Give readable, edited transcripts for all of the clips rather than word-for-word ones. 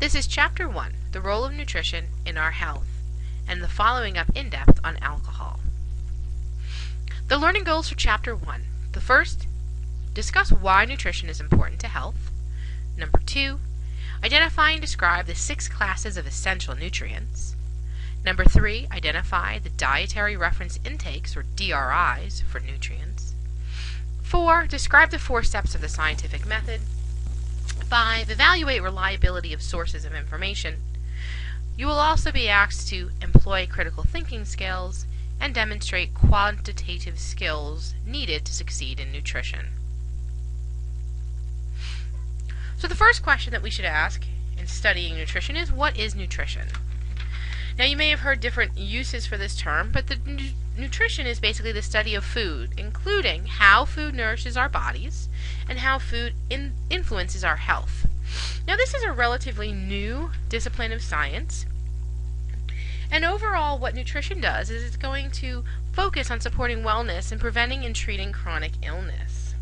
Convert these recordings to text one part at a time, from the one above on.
This is Chapter 1, The Role of Nutrition in Our Health, and the following up in depth on alcohol. The learning goals for Chapter 1. The first, discuss why nutrition is important to health. Number 2, identify and describe the 6 classes of essential nutrients. Number 3, identify the dietary reference intakes, or DRIs, for nutrients. 4, describe the 4 steps of the scientific method. 5, evaluate reliability of sources of information. You will also be asked to employ critical thinking skills and demonstrate quantitative skills needed to succeed in nutrition. So the first question that we should ask in studying nutrition is, what is nutrition? Now, you may have heard different uses for this term, but nutrition is basically the study of food, including how food nourishes our bodies and how food influences our health. Now, this is a relatively new discipline of science, and overall what nutrition does is it's going to focus on supporting wellness and preventing and treating chronic illness.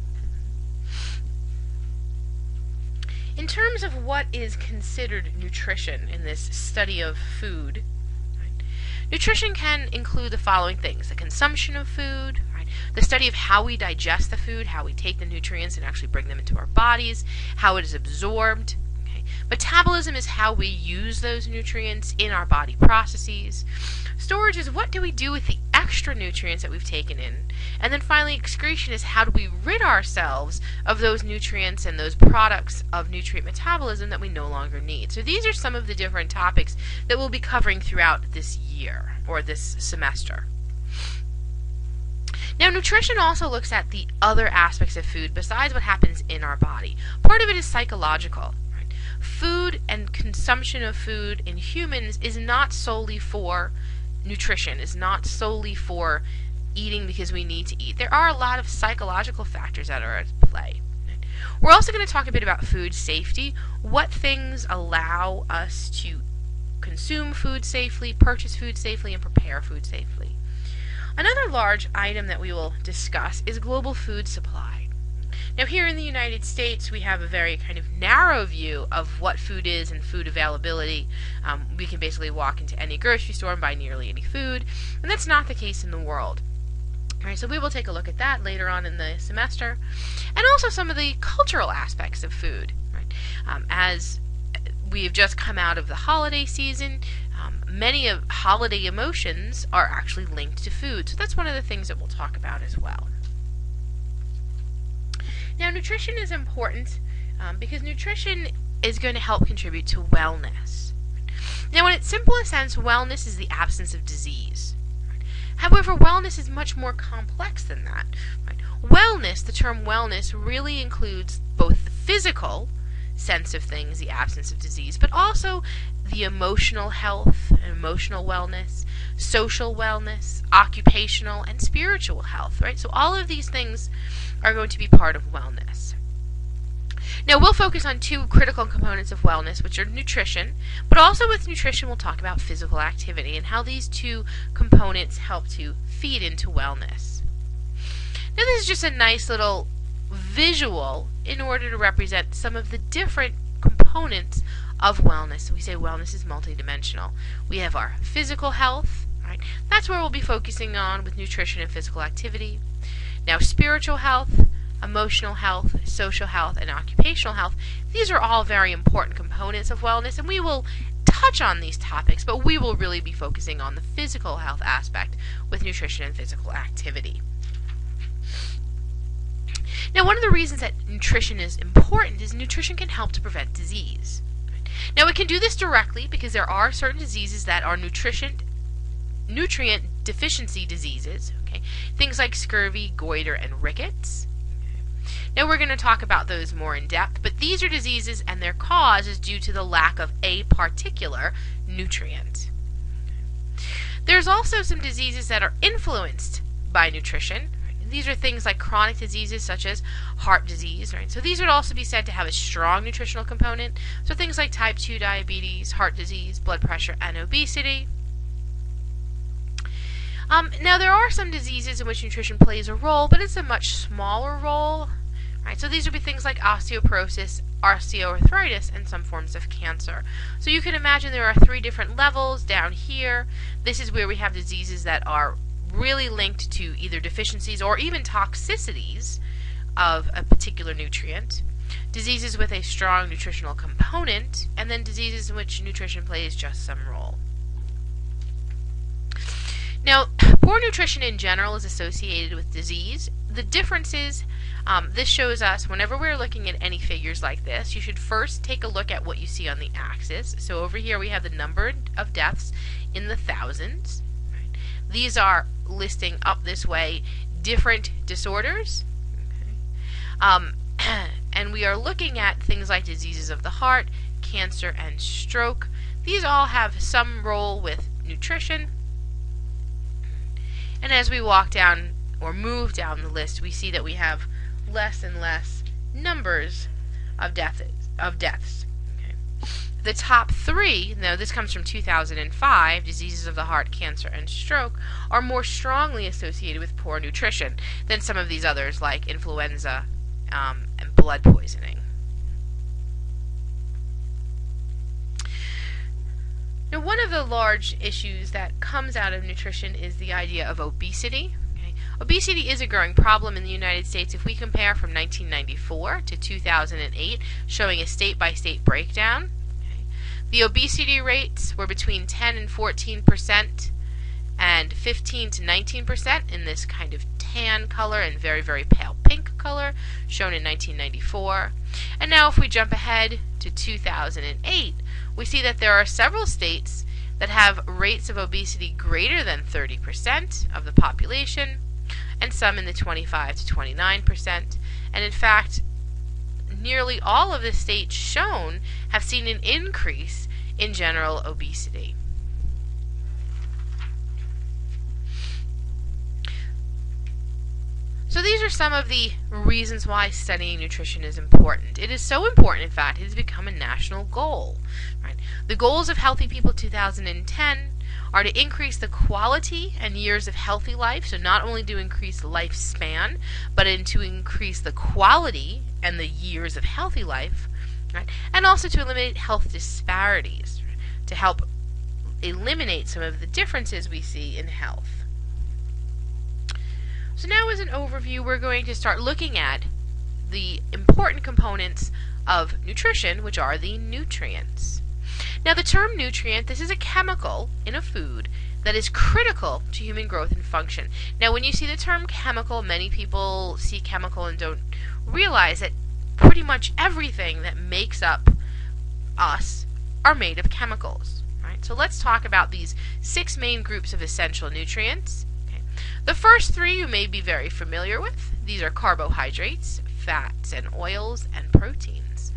In terms of what is considered nutrition in this study of food, nutrition can include the following things: the consumption of food, the study of how we digest the food, how we take the nutrients and actually bring them into our bodies, how it is absorbed. Metabolism is how we use those nutrients in our body processes. Storage is what do we do with the extra nutrients that we've taken in. And then finally, excretion is how do we rid ourselves of those nutrients and those products of nutrient metabolism that we no longer need. So these are some of the different topics that we'll be covering throughout this year or this semester. Now, nutrition also looks at the other aspects of food besides what happens in our body. Part of it is psychological. Food and consumption of food in humans is not solely for nutrition, is not solely for eating because we need to eat. There are a lot of psychological factors that are at play. We're also going to talk a bit about food safety, what things allow us to consume food safely, purchase food safely, and prepare food safely. Another large item that we will discuss is global food supply. Now, here in the United States, we have a very kind of narrow view of what food is and food availability. We can basically walk into any grocery store and buy nearly any food, and that's not the case in the world. All right, so we will take a look at that later on in the semester, and also some of the cultural aspects of food. Right? As we have just come out of the holiday season, many of holiday emotions are actually linked to food, so that's one of the things that we'll talk about as well. Now, nutrition is important because nutrition is going to help contribute to wellness. Now, in its simplest sense, wellness is the absence of disease. However, wellness is much more complex than that. Wellness, the term wellness, really includes both the physical sense of things, the absence of disease, but also the emotional health, emotional wellness, social wellness, occupational, and spiritual health, right? So all of these things are going to be part of wellness. Now, we'll focus on 2 critical components of wellness, which are nutrition, but also with nutrition we'll talk about physical activity and how these 2 components help to feed into wellness. Now, this is just a nice little visual in order to represent some of the different components of wellness. So we say wellness is multidimensional. We have our physical health, right? That's where we'll be focusing on with nutrition and physical activity. Now, spiritual health, emotional health, social health, and occupational health, these are all very important components of wellness, and we will touch on these topics, but we will really be focusing on the physical health aspect with nutrition and physical activity. Now, one of the reasons that nutrition is important is nutrition can help to prevent disease. Now, it can do this directly because there are certain diseases that are nutrient deficiency diseases. Okay? Things like scurvy, goiter, and rickets. Now, we're going to talk about those more in depth, but these are diseases and their cause is due to the lack of a particular nutrient. There's also some diseases that are influenced by nutrition. These are things like chronic diseases such as heart disease, right? So these would also be said to have a strong nutritional component. So things like type 2 diabetes, heart disease, blood pressure, and obesity. Now, there are some diseases in which nutrition plays a role, but it's a much smaller role Right, so these would be things like osteoporosis, osteoarthritis, and some forms of cancer. So you can imagine there are 3 different levels down here. This is where we have diseases that are really linked to either deficiencies or even toxicities of a particular nutrient, diseases with a strong nutritional component, and then diseases in which nutrition plays just some role. Now, poor nutrition in general is associated with disease. The difference is, this shows us whenever we're looking at any figures like this, you should first take a look at what you see on the axis. So over here we have the number of deaths in the thousands. Right? These are listing up this way different disorders. Okay. And we are looking at things like diseases of the heart, cancer, and stroke. These all have some role with nutrition. And as we walk down or move down the list, we see that we have less and less numbers of deaths. Okay. The top 3, now this comes from 2005, diseases of the heart, cancer, and stroke, are more strongly associated with poor nutrition than some of these others like influenza and blood poisoning. Now, one of the large issues that comes out of nutrition is the idea of obesity. Okay? Obesity is a growing problem in the United States if we compare from 1994 to 2008, showing a state-by-state breakdown. Okay? The obesity rates were between 10 and 14% and 15 to 19% in this kind of tan color and very, very pale pink color, shown in 1994. And now if we jump ahead to 2008, we see that there are several states that have rates of obesity greater than 30% of the population, and some in the 25 to 29%. And in fact, nearly all of the states shown have seen an increase in general obesity. So these are some of the reasons why studying nutrition is important. It is so important, in fact, it has become a national goal. Right? The goals of Healthy People 2010 are to increase the quality and years of healthy life, so not only to increase lifespan, but to increase the quality and the years of healthy life, right? And also to eliminate health disparities, right? To help eliminate some of the differences we see in health. So now as an overview, we're going to start looking at the important components of nutrition, which are the nutrients. Now the term nutrient, this is a chemical in a food that is critical to human growth and function. Now when you see the term chemical, many people see chemical and don't realize that pretty much everything that makes up us are made of chemicals. Right? So let's talk about these 6 main groups of essential nutrients. The first 3 you may be very familiar with. These are carbohydrates, fats and oils, and proteins.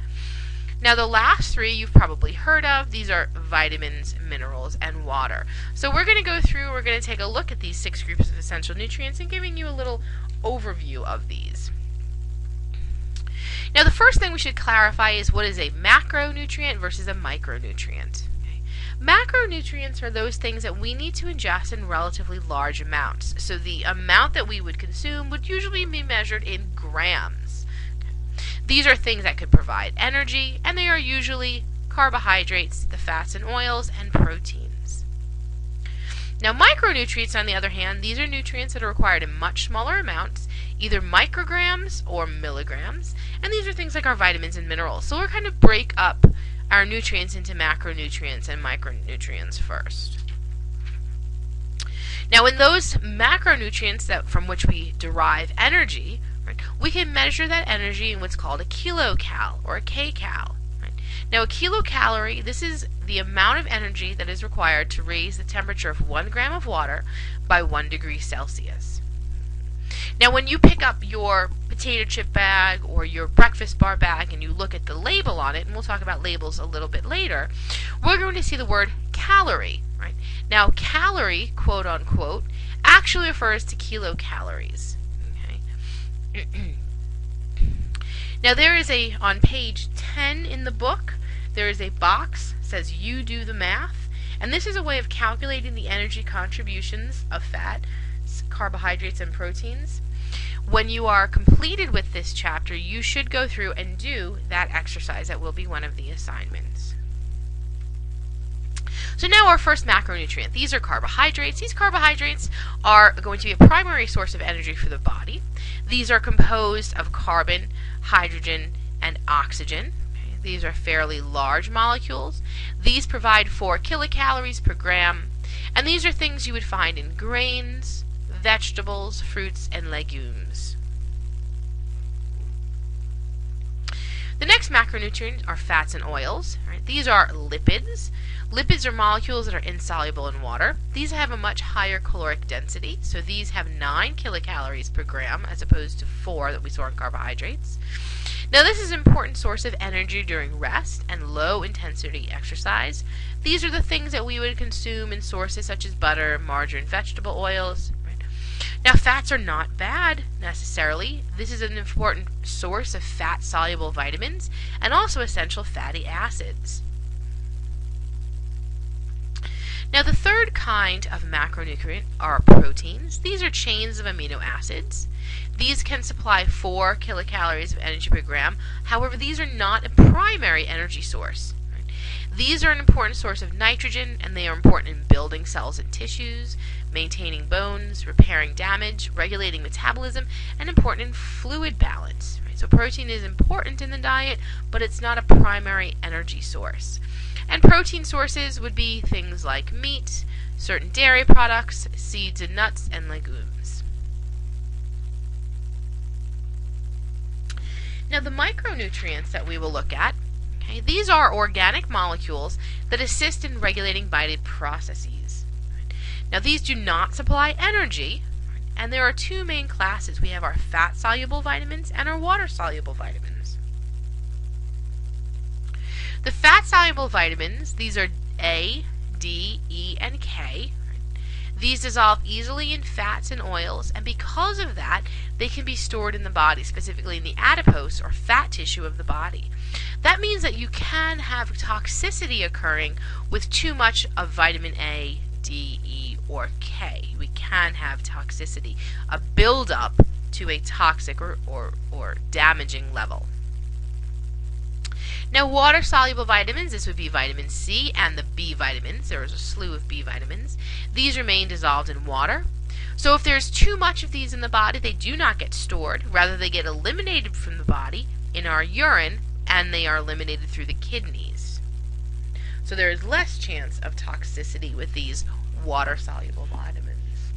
Now the last 3 you've probably heard of. These are vitamins, minerals, and water. So we're going to go through, we're going to take a look at these 6 groups of essential nutrients and giving you a little overview of these. Now the first thing we should clarify is what is a macronutrient versus a micronutrient. Macronutrients are those things that we need to ingest in relatively large amounts. So the amount that we would consume would usually be measured in grams. These are things that could provide energy, and they are usually carbohydrates, the fats and oils, and proteins. Now micronutrients, on the other hand, these are nutrients that are required in much smaller amounts, either micrograms or milligrams, and these are things like our vitamins and minerals. So we're kind of break up our nutrients into macronutrients and micronutrients first. Now in those macronutrients that from which we derive energy, right, we can measure that energy in what's called a kilocal or a kcal. Right? Now a kilocalorie, this is the amount of energy that is required to raise the temperature of 1 gram of water by 1 degree Celsius. Now when you pick up your potato chip bag or your breakfast bar bag and you look at the label on it, and we'll talk about labels a little bit later, we're going to see the word calorie. Right? Now calorie, quote unquote, actually refers to kilocalories. Okay? Now there is on page 10 in the book, there is a box that says you do the math, and this is a way of calculating the energy contributions of fat, carbohydrates, and proteins. when you are completed with this chapter, you should go through and do that exercise. That will be one of the assignments. So now our first macronutrient. These are carbohydrates. These carbohydrates are going to be a primary source of energy for the body. These are composed of carbon, hydrogen, and oxygen. These are fairly large molecules. These provide 4 kilocalories per gram, and these are things you would find in grains, vegetables, fruits, and legumes. The next macronutrients are fats and oils. These are lipids. Lipids are molecules that are insoluble in water. These have a much higher caloric density, so these have 9 kilocalories per gram as opposed to 4 that we saw in carbohydrates. Now this is an important source of energy during rest and low-intensity exercise. These are the things that we would consume in sources such as butter, margarine, vegetable oils. Now fats are not bad necessarily. This is an important source of fat-soluble vitamins and also essential fatty acids. Now the third kind of macronutrient are proteins. These are chains of amino acids. These can supply 4 kilocalories of energy per gram. However, these are not a primary energy source. These are an important source of nitrogen, and they are important in building cells and tissues, maintaining bones, repairing damage, regulating metabolism, and important in fluid balance. So protein is important in the diet, but it's not a primary energy source. And protein sources would be things like meat, certain dairy products, seeds and nuts, and legumes. Now the micronutrients that we will look at, these are organic molecules that assist in regulating vital processes. Now these do not supply energy, and there are 2 main classes. We have our fat-soluble vitamins and our water-soluble vitamins. The fat-soluble vitamins, these are A, D, E, and K. These dissolve easily in fats and oils, and because of that, they can be stored in the body, specifically in the adipose or fat tissue of the body. That means that you can have toxicity occurring with too much of vitamin A, D, E, or K. We can have toxicity, a buildup to a toxic or damaging level. Now water-soluble vitamins, this would be vitamin C and the B vitamins. There is a slew of B vitamins. These remain dissolved in water. So if there's too much of these in the body, they do not get stored. Rather, they get eliminated from the body in our urine, and they are eliminated through the kidneys. So there is less chance of toxicity with these water-soluble vitamins.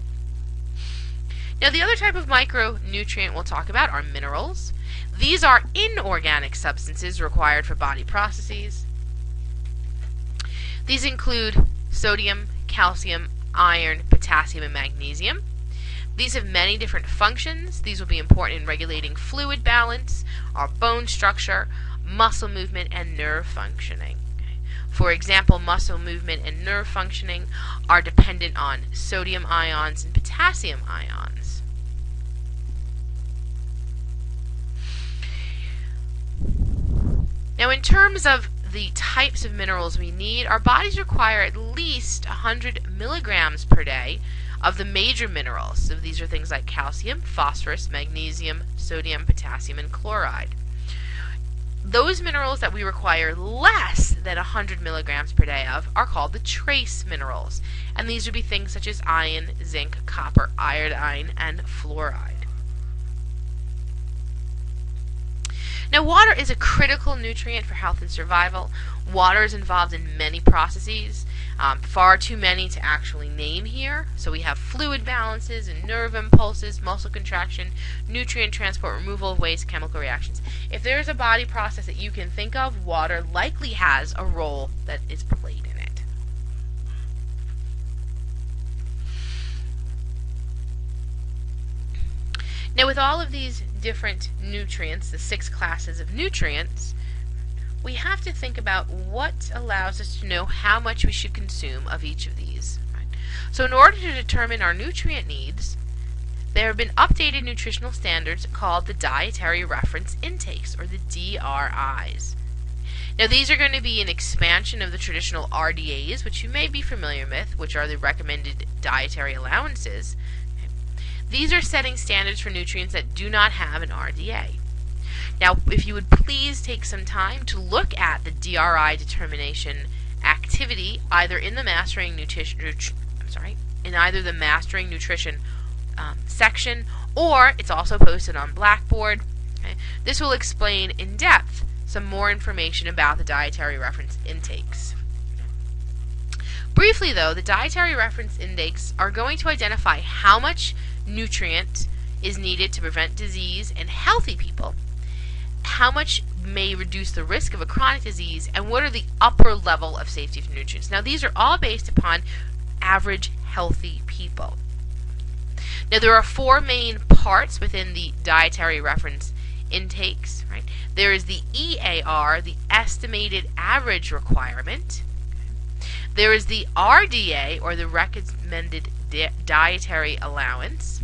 Now the other type of micronutrient we'll talk about are minerals. These are inorganic substances required for body processes. These include sodium, calcium, iron, potassium, and magnesium. These have many different functions. These will be important in regulating fluid balance, our bone structure, muscle movement, and nerve functioning. For example, muscle movement and nerve functioning are dependent on sodium ions and potassium ions. Now, in terms of the types of minerals we need, our bodies require at least 100 milligrams per day of the major minerals. So these are things like calcium, phosphorus, magnesium, sodium, potassium, and chloride. Those minerals that we require less than 100 milligrams per day of are called the trace minerals. And these would be things such as iron, zinc, copper, iodine, and fluoride. Now, water is a critical nutrient for health and survival. Water is involved in many processes, far too many to actually name here. So we have fluid balances and nerve impulses, muscle contraction, nutrient transport, removal of waste, chemical reactions. If there's a body process that you can think of, water likely has a role that is played in it. Now, with all of these different nutrients, the 6 classes of nutrients, we have to think about what allows us to know how much we should consume of each of these. Right? So in order to determine our nutrient needs, there have been updated nutritional standards called the Dietary Reference Intakes, or the DRIs. Now these are going to be an expansion of the traditional RDAs, which you may be familiar with, which are the recommended dietary allowances. These are setting standards for nutrients that do not have an RDA. Now, if you would please take some time to look at the DRI determination activity, either in the Mastering Nutrition, in either the Mastering Nutrition section, or it's also posted on Blackboard. Okay? This will explain in depth some more information about the dietary reference intakes. Briefly, though, the dietary reference index are going to identify how much nutrient is needed to prevent disease in healthy people, how much may reduce the risk of a chronic disease, and what are the upper level of safety for nutrients. Now, these are all based upon average healthy people. Now, there are four main parts within the dietary reference intakes. Right? There is the EAR, the estimated average requirement. There is the RDA, or the recommended dietary allowance.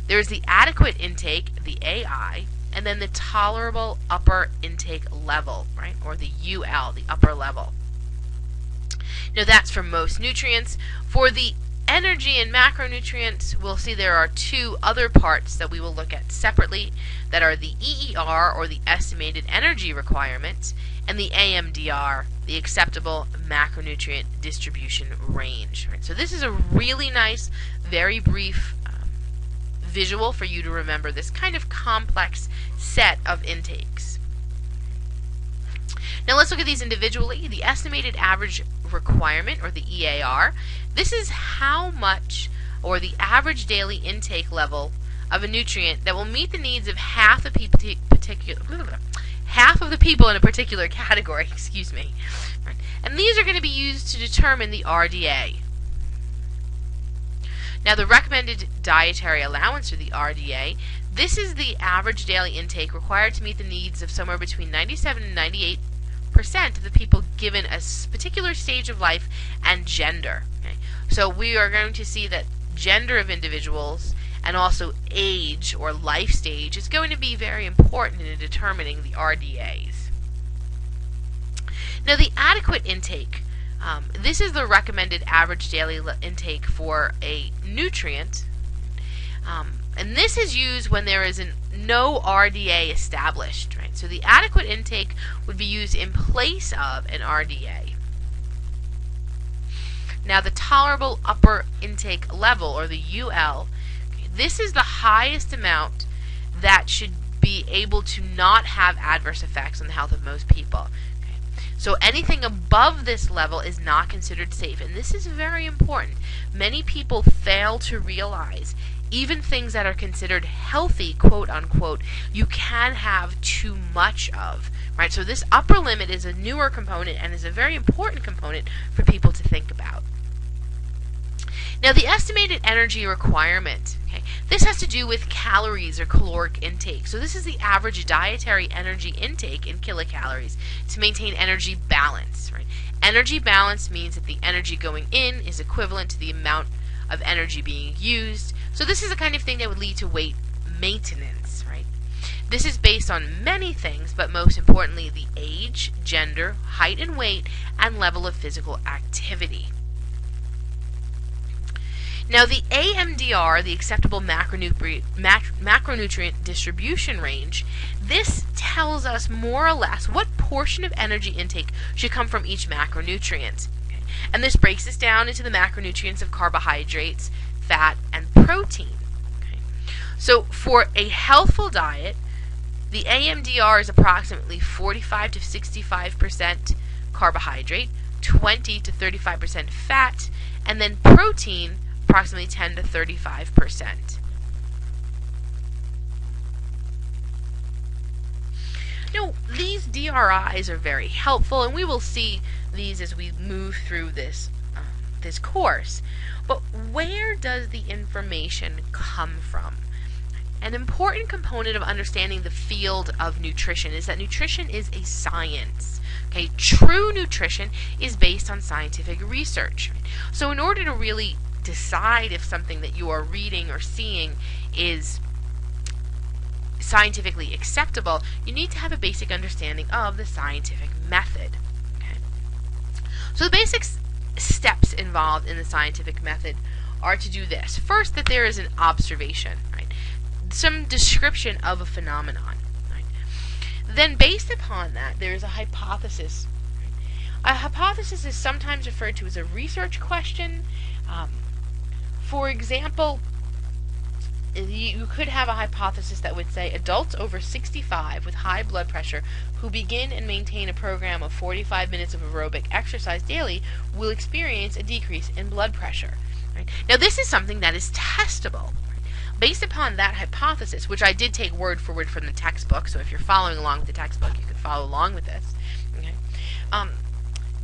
There is the adequate intake, the AI, and then the tolerable upper intake level, right, or the UL, the upper level. Now that's for most nutrients. For the energy and macronutrients, we'll see there are two other parts that we will look at separately that are the EER, or the estimated energy requirement, and the AMDR, the acceptable macronutrient distribution range. Right? So this is a really nice, very brief visual for you to remember this kind of complex set of intakes. Now let's look at these individually. The estimated average requirement, or the EAR, this is how much, or the average daily intake level of a nutrient that will meet the needs of half of the people in a particular category. Excuse me. Right. And these are going to be used to determine the RDA. Now, the recommended dietary allowance, or the RDA, this is the average daily intake required to meet the needs of somewhere between 97 and 98% of the people given a particular stage of life and gender. Okay? So we are going to see that gender of individuals and also age or life stage is going to be very important in determining the RDAs. Now, the adequate intake. This is the recommended average daily intake for a nutrient, and this is used when there is no RDA established. Right? So the adequate intake would be used in place of an RDA. Now, the tolerable upper intake level, or the UL, this is the highest amount that should be able to not have adverse effects on the health of most people. So anything above this level is not considered safe, and this is very important. Many people fail to realize even things that are considered healthy, quote unquote, you can have too much of, right? So this upper limit is a newer component and is a very important component for people to think about. Now, the estimated energy requirement, okay, this has to do with calories or caloric intake. So this is the average dietary energy intake in kilocalories to maintain energy balance. Right? Energy balance means that the energy going in is equivalent to the amount of energy being used. So this is the kind of thing that would lead to weight maintenance. Right? This is based on many things, but most importantly, the age, gender, height and weight, and level of physical activity. Now, the AMDR, the acceptable macronutrient distribution range, this tells us more or less what portion of energy intake should come from each macronutrient. Okay? And this breaks this down into the macronutrients of carbohydrates, fat, and protein. Okay? So for a healthful diet, the AMDR is approximately 45 to 65% carbohydrate, 20 to 35% fat, and then protein approximately 10 to 35%. Now, these DRIs are very helpful, and we will see these as we move through this course. But where does the information come from? An important component of understanding the field of nutrition is that nutrition is a science. Okay, true nutrition is based on scientific research. So in order to really decide if something that you are reading or seeing is scientifically acceptable, you need to have a basic understanding of the scientific method. Okay? So the basic steps involved in the scientific method are to do this. First, that there is an observation, right? Some description of a phenomenon. Right? Then, based upon that, there is a hypothesis. Right? A hypothesis is sometimes referred to as a research question. For example, you could have a hypothesis that would say adults over 65 with high blood pressure who begin and maintain a program of 45 minutes of aerobic exercise daily will experience a decrease in blood pressure. Right? Now, this is something that is testable. Right? Based upon that hypothesis, which I did take word for word from the textbook, so if you're following along with the textbook, you can follow along with this. Okay?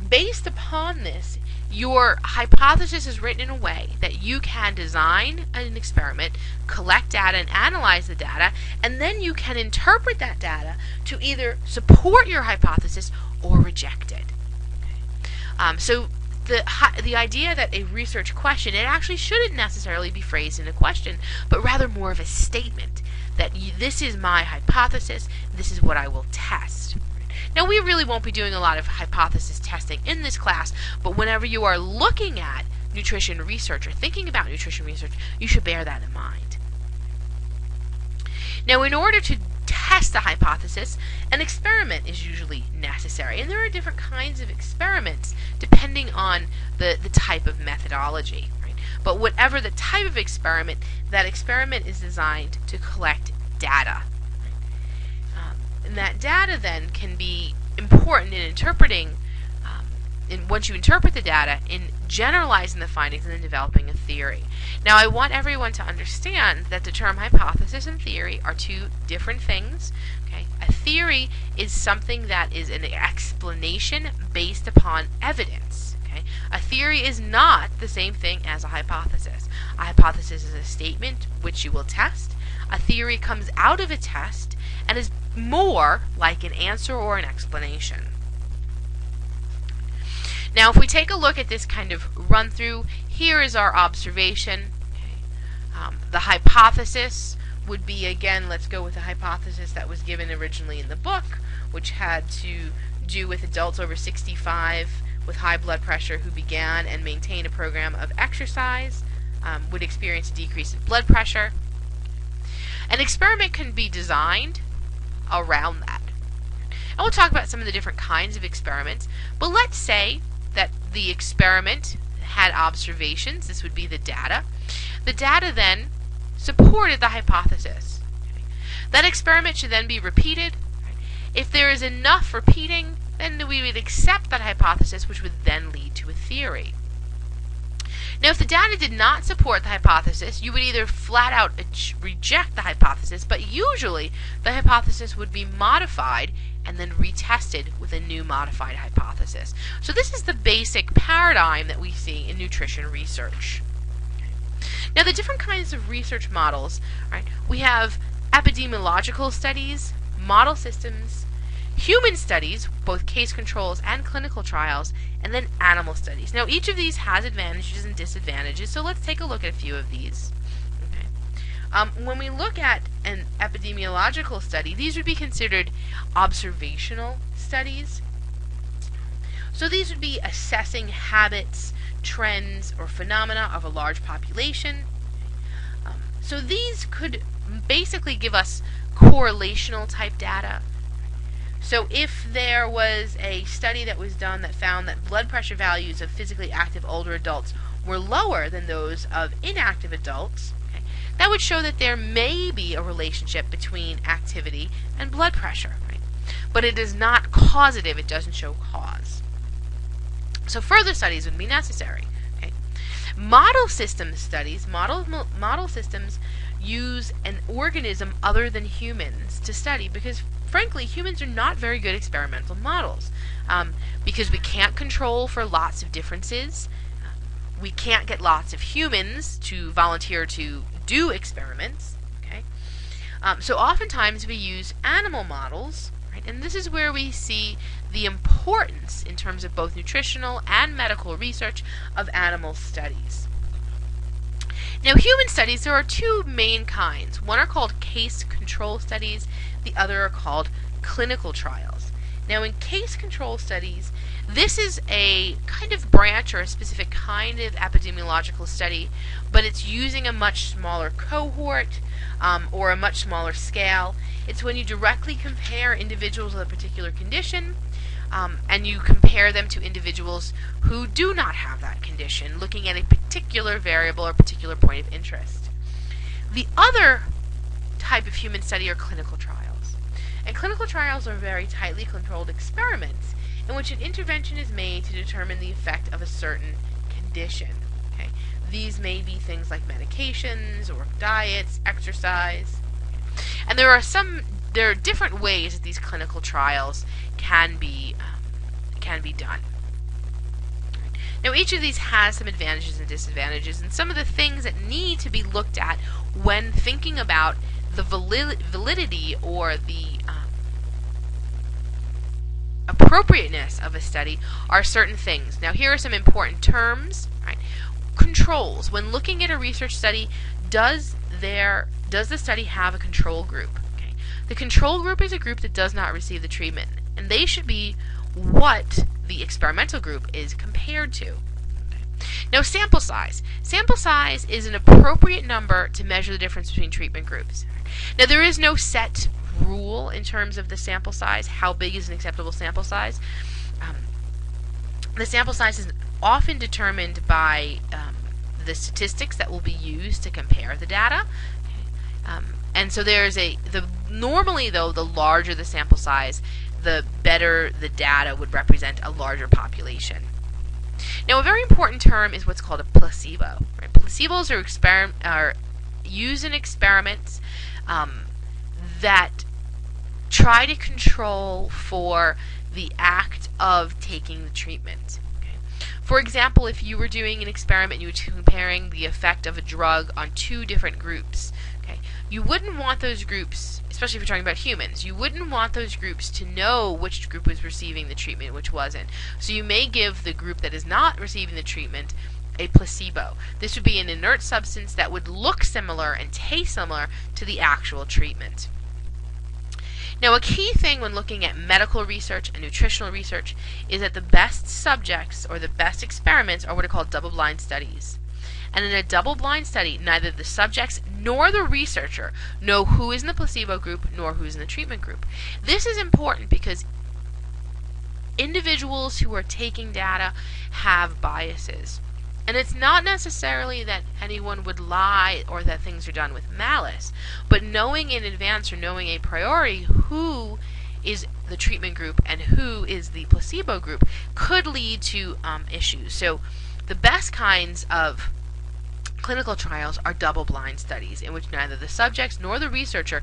Based upon this, your hypothesis is written in a way that you can design an experiment, collect data, and analyze the data, and then you can interpret that data to either support your hypothesis or reject it. Okay. So the idea that a research question, it actually shouldn't necessarily be phrased in a question, but rather more of a statement that this is my hypothesis, this is what I will test. Now, we really won't be doing a lot of hypothesis testing in this class, but whenever you are looking at nutrition research or thinking about nutrition research, you should bear that in mind. Now, in order to test a hypothesis, an experiment is usually necessary, and there are different kinds of experiments depending on the type of methodology. Right? But whatever the type of experiment, that experiment is designed to collect data. And that data then can be important in interpreting, once you interpret the data, in generalizing the findings and then developing a theory. Now, I want everyone to understand that the term hypothesis and theory are two different things. Okay? A theory is something that is an explanation based upon evidence. Okay? A theory is not the same thing as a hypothesis. A hypothesis is a statement which you will test. A theory comes out of a test and is more like an answer or an explanation. Now, if we take a look at this kind of run through, here is our observation. Okay. The hypothesis would be, again, let's go with the hypothesis that was given originally in the book, which had to do with adults over 65 with high blood pressure who began and maintained a program of exercise would experience a decrease in blood pressure. An experiment can be designed around that. And we'll talk about some of the different kinds of experiments, but let's say that the experiment had observations. This would be the data. The data then supported the hypothesis. Okay. That experiment should then be repeated. If there is enough repeating, then we would accept that hypothesis, which would then lead to a theory. Now, if the data did not support the hypothesis, you would either flat out reject the hypothesis, but usually the hypothesis would be modified and then retested with a new modified hypothesis. So this is the basic paradigm that we see in nutrition research. Now, the different kinds of research models, right? We have epidemiological studies, model systems, human studies, both case controls and clinical trials, and then animal studies. Now, each of these has advantages and disadvantages, so let's take a look at a few of these. Okay. When we look at an epidemiological study, these would be considered observational studies. So these would be assessing habits, trends, or phenomena of a large population. So these could basically give us correlational type data. So if there was a study that was done that found that blood pressure values of physically active older adults were lower than those of inactive adults, okay, that would show that there may be a relationship between activity and blood pressure. Right? But it is not causative, it doesn't show cause. So further studies would be necessary. Okay? Model system studies, model systems use an organism other than humans to study because frankly, humans are not very good experimental models because we can't control for lots of differences. We can't get lots of humans to volunteer to do experiments. Okay, so oftentimes we use animal models, right? And this is where we see the importance in terms of both nutritional and medical research of animal studies. Now, human studies, there are two main kinds. One are called case control studies. The other are called clinical trials. Now, in case control studies, This is a kind of branch or a specific kind of epidemiological study, but it's using a much smaller cohort or a much smaller scale. It's when you directly compare individuals with a particular condition and you compare them to individuals who do not have that condition, looking at a particular variable or particular point of interest. The other type of human study are clinical trials. And clinical trials are very tightly controlled experiments in which an intervention is made to determine the effect of a certain condition. Okay? These may be things like medications or diets, exercise. And there are different ways that these clinical trials can be done. Now, each of these has some advantages and disadvantages, and some of the things that need to be looked at when thinking about the validity or the appropriateness of a study are certain things. Now, here are some important terms. Right? Controls. When looking at a research study, does the study have a control group? Okay. The control group is a group that does not receive the treatment, and they should be what the experimental group is compared to. Okay. Now, sample size. Sample size is an appropriate number to measure the difference between treatment groups. Now, there is no set rule in terms of the sample size. How big is an acceptable sample size? The sample size is often determined by the statistics that will be used to compare the data. And so normally though, the larger the sample size, the better the data would represent a larger population. Now, a very important term is what's called a placebo. Right? Placebos are used in experiments that try to control for the act of taking the treatment. Okay? For example, if you were doing an experiment and you were comparing the effect of a drug on two different groups, okay, you wouldn't want those groups, especially if you're talking about humans, you wouldn't want those groups to know which group was receiving the treatment and which wasn't. So you may give the group that is not receiving the treatment a placebo. This would be an inert substance that would look similar and taste similar to the actual treatment. Now, a key thing when looking at medical research and nutritional research is that the best subjects or the best experiments are what are called double-blind studies. And in a double-blind study, neither the subjects nor the researcher know who is in the placebo group nor who is in the treatment group. This is important because individuals who are taking data have biases. And it's not necessarily that anyone would lie or that things are done with malice, but knowing in advance or knowing a priori who is the treatment group and who is the placebo group could lead to issues. So the best kinds of clinical trials are double-blind studies in which neither the subjects nor the researcher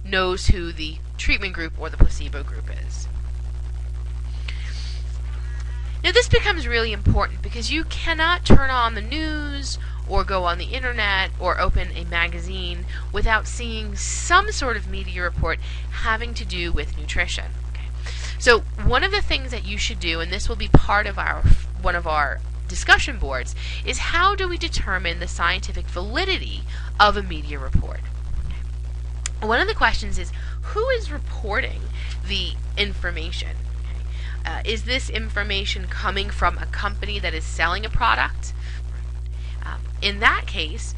knows who the treatment group or the placebo group is. Now, this becomes really important because you cannot turn on the news or go on the internet or open a magazine without seeing some sort of media report having to do with nutrition. Okay? So one of the things that you should do, and this will be part of one of our discussion boards, is how do we determine the scientific validity of a media report? Okay. One of the questions is, who is reporting the information? Is this information coming from a company that is selling a product? In that case,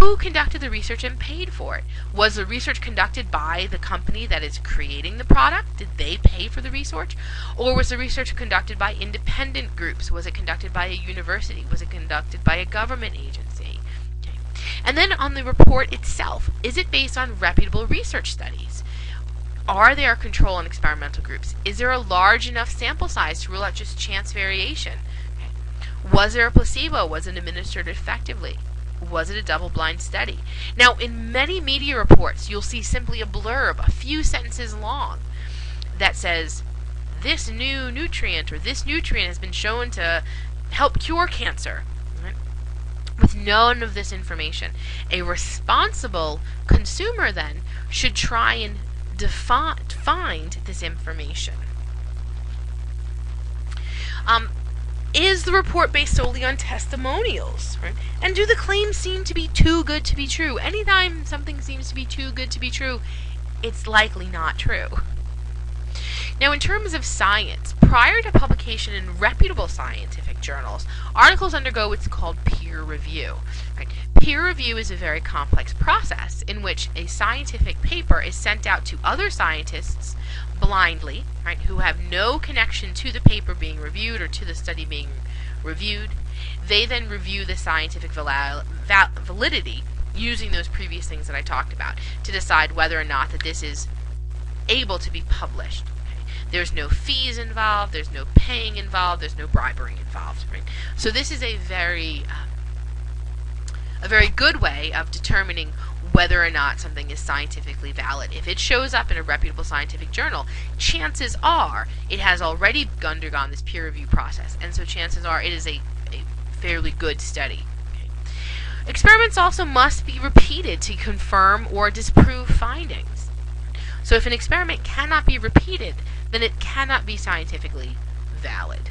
who conducted the research and paid for it? Was the research conducted by the company that is creating the product? Did they pay for the research? Or was the research conducted by independent groups? Was it conducted by a university? Was it conducted by a government agency? Okay. And then on the report itself, is it based on reputable research studies? Are there control and experimental groups? Is there a large enough sample size to rule out just chance variation? Okay. Was there a placebo? Was it administered effectively? Was it a double-blind study? Now, in many media reports, you'll see simply a blurb, a few sentences long, that says, this new nutrient or this nutrient has been shown to help cure cancer. Right? With none of this information. A responsible consumer, then, should try and find this information. Is the report based solely on testimonials? Right? And do the claims seem to be too good to be true? Anytime something seems to be too good to be true, it's likely not true. Now, in terms of science, prior to publication in reputable scientific journals, articles undergo what's called peer review. Right? Peer review is a very complex process in which a scientific paper is sent out to other scientists blindly, right, who have no connection to the paper being reviewed or to the study being reviewed. They then review the scientific validity using those previous things that I talked about to decide whether or not that this is able to be published. There's no fees involved, there's no paying involved, there's no bribery involved. Right? So this is a very good way of determining whether or not something is scientifically valid. If it shows up in a reputable scientific journal, chances are it has already undergone this peer review process, and so chances are it is a fairly good study. Okay? Experiments also must be repeated to confirm or disprove findings. So if an experiment cannot be repeated, then it cannot be scientifically valid.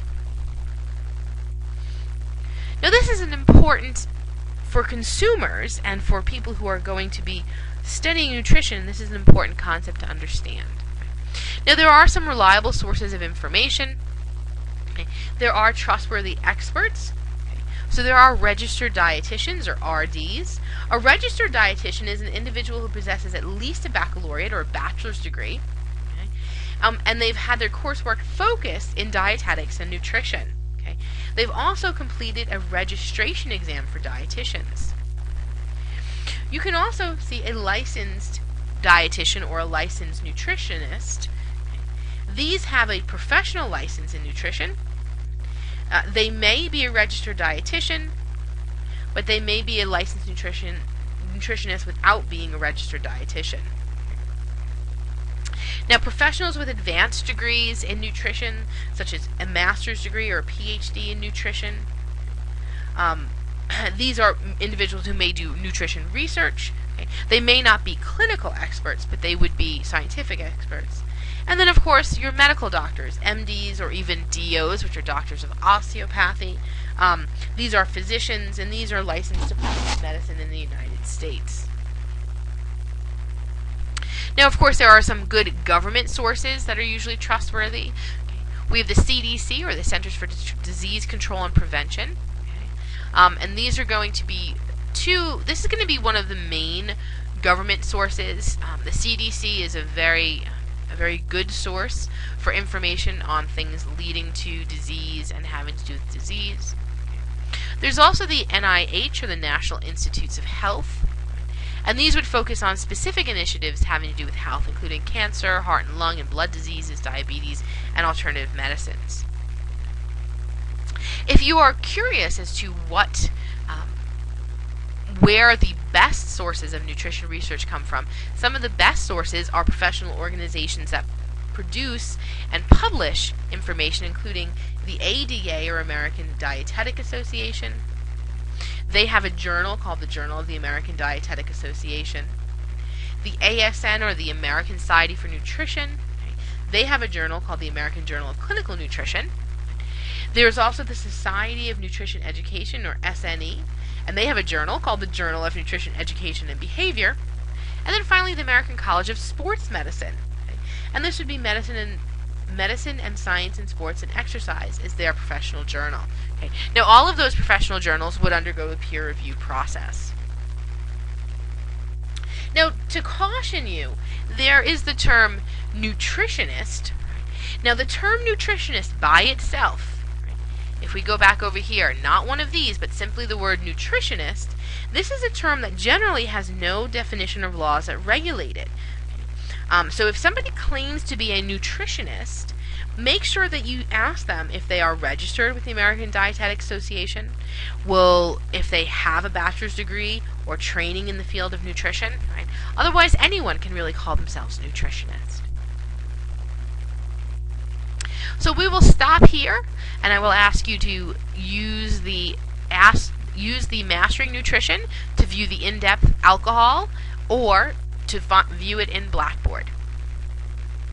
Now this is an important for consumers and for people who are going to be studying nutrition. This is an important concept to understand. Now there are some reliable sources of information. Okay. There are trustworthy experts. Okay. So there are registered dietitians, or RDs. A registered dietitian is an individual who possesses at least a baccalaureate or a bachelor's degree. And they've had their coursework focused in dietetics and nutrition. Okay? They've also completed a registration exam for dietitians. You can also see a licensed dietitian or a licensed nutritionist. Okay? These have a professional license in nutrition. They may be a registered dietitian, but they may be a licensed nutritionist without being a registered dietitian. Now, professionals with advanced degrees in nutrition, such as a master's degree or a PhD in nutrition, these are individuals who may do nutrition research. Okay? They may not be clinical experts, but they would be scientific experts. And then, of course, your medical doctors, MDs, or even DOs, which are doctors of osteopathy. These are physicians, and these are licensed to practice medicine in the United States. Now, of course, there are some good government sources that are usually trustworthy. Okay. We have the CDC, or the Centers for Disease Control and Prevention. Okay. And these are going to be this is going to be one of the main government sources. The CDC is a very good source for information on things leading to disease and having to do with disease. Okay. There's also the NIH, or the National Institutes of Health. And these would focus on specific initiatives having to do with health, including cancer, heart and lung and blood diseases, diabetes, and alternative medicines. If you are curious as to where the best sources of nutrition research come from, some of the best sources are professional organizations that produce and publish information, including the ADA, or American Dietetic Association. They have a journal called the Journal of the American Dietetic Association. The ASN, or the American Society for Nutrition, they have a journal called the American Journal of Clinical Nutrition. There's also the Society of Nutrition Education, or SNE, and they have a journal called the Journal of Nutrition Education and Behavior. And then finally, the American College of Sports Medicine. And this would be Medicine and Science and Sports and Exercise is their professional journal. Okay. Now, all of those professional journals would undergo a peer review process. Now, to caution you, there is the term nutritionist. Now, the term nutritionist by itself, if we go back over here, not one of these, but simply the word nutritionist, this is a term that generally has no definition of laws that regulate it. So if somebody claims to be a nutritionist, make sure that you ask them if they are registered with the American Dietetic Association, if they have a bachelor's degree or training in the field of nutrition. Right? Otherwise, anyone can really call themselves a nutritionist. So we will stop here, and I will ask you to use the Mastering Nutrition to view the in-depth alcohol, or to view it in Blackboard.